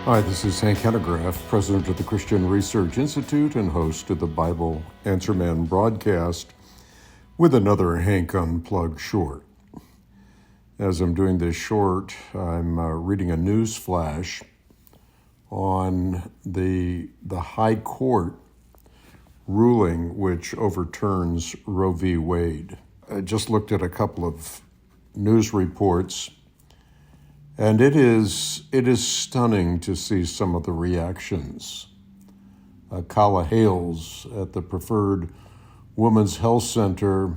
Hi, this is Hank Hanegraaff, president of the Christian Research Institute and host of the Bible Answer Man broadcast with another Hank Unplugged short. As I'm doing this short, I'm reading a news flash on the High Court ruling which overturns Roe v. Wade. I just looked at a couple of news reports, and it is stunning to see some of the reactions. Calla Hales at the Preferred Women's Health Center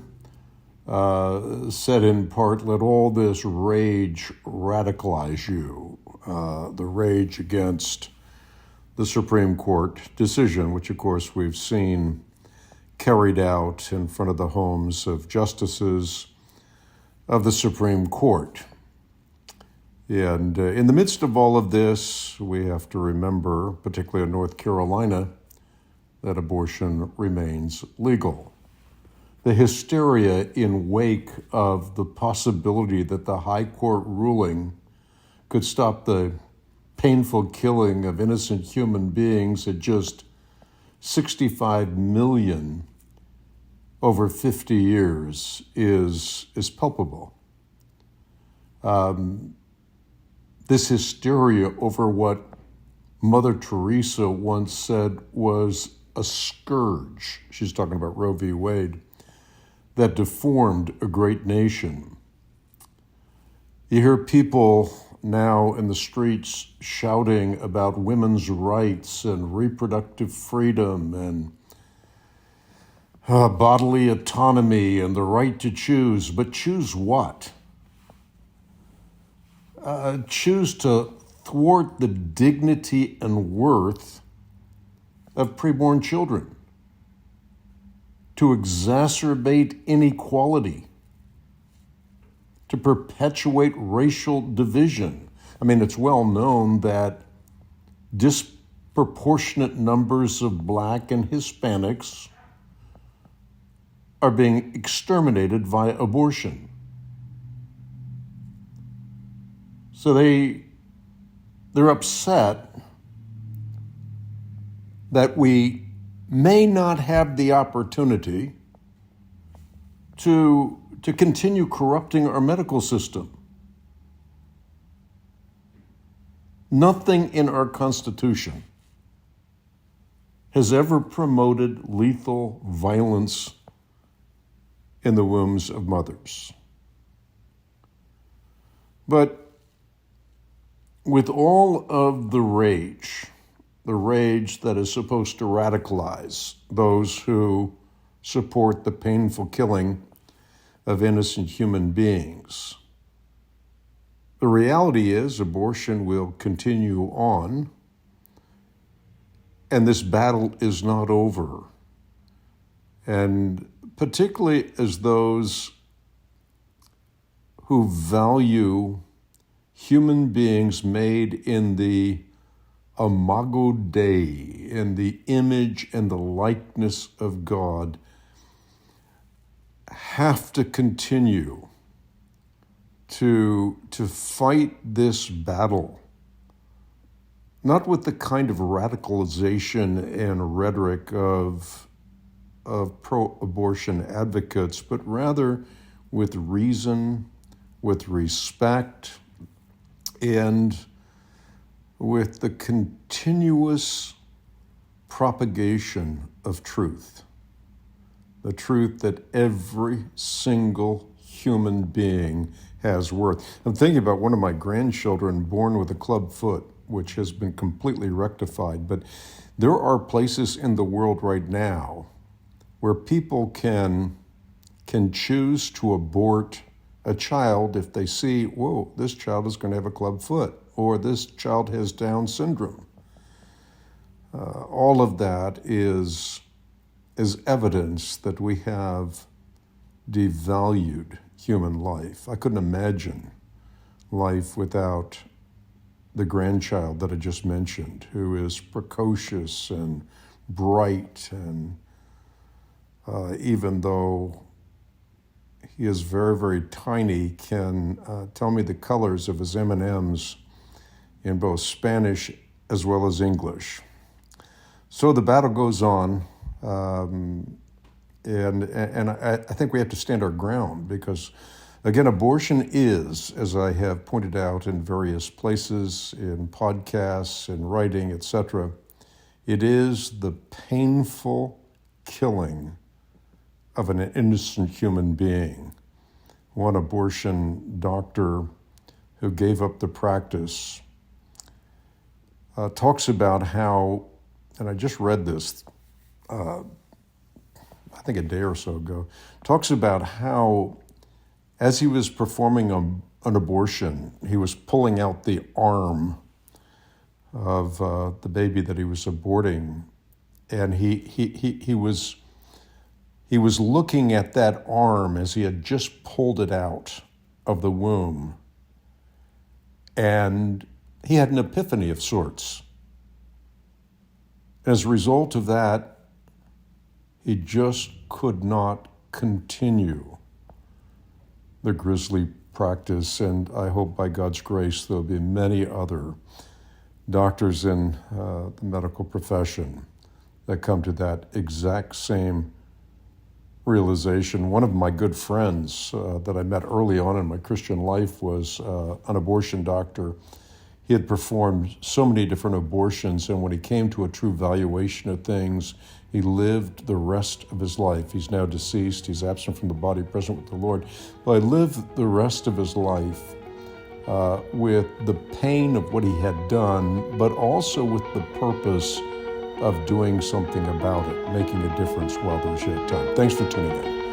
said in part, "Let all this rage radicalize you." The rage against the Supreme Court decision, which of course we've seen carried out in front of the homes of justices of the Supreme Court. And in the midst of all of this, we have to remember, particularly in North Carolina, that abortion remains legal. The hysteria in wake of the possibility that the High Court ruling could stop the painful killing of innocent human beings at just 65 million over 50 years is palpable. This hysteria over what Mother Teresa once said was a scourge, she's talking about Roe v. Wade, that deformed a great nation. You hear people now in the streets shouting about women's rights and reproductive freedom and bodily autonomy and the right to choose, but choose what? Choose to thwart the dignity and worth of preborn children, to exacerbate inequality, to perpetuate racial division. I mean, it's well known that disproportionate numbers of Black and Hispanics are being exterminated via abortion. So they're upset that we may not have the opportunity to continue corrupting our medical system. Nothing in our Constitution has ever promoted lethal violence in the wombs of mothers. But with all of the rage that is supposed to radicalize those who support the painful killing of innocent human beings, the reality is abortion will continue on, and this battle is not over. And particularly as those who value human beings made in the imago Dei, in the image and the likeness of God, have to continue to fight this battle, not with the kind of radicalization and rhetoric of pro-abortion advocates, but rather with reason, with respect, and with the continuous propagation of truth, the truth that every single human being has worth. I'm thinking about one of my grandchildren born with a club foot, which has been completely rectified, but there are places in the world right now where people can choose to abort a child if they see, whoa, this child is going to have a club foot, or this child has Down syndrome. All of that is evidence that we have devalued human life. I couldn't imagine life without the grandchild that I just mentioned, who is precocious and bright, and even though he is very, very tiny, can tell me the colors of his M&Ms in both Spanish as well as English. So the battle goes on, and I think we have to stand our ground because, again, abortion is, as I have pointed out in various places, in podcasts, in writing, etc., it is the painful killing of an innocent human being. One abortion doctor who gave up the practice talks about how, and I just read this, I think a day or so ago, talks about how as he was performing an abortion, he was pulling out the arm of the baby that he was aborting, and he was looking at that arm as he had just pulled it out of the womb, and he had an epiphany of sorts. As a result of that, he just could not continue the grisly practice, and I hope by God's grace there'll be many other doctors in the medical profession that come to that exact same realization. One of my good friends that I met early on in my Christian life was an abortion doctor. He had performed so many different abortions, and when he came to a true valuation of things, he lived the rest of his life. He's now deceased. He's absent from the body, present with the Lord. But he lived the rest of his life with the pain of what he had done, but also with the purpose of doing something about it, making a difference while there's yet time. Thanks for tuning in.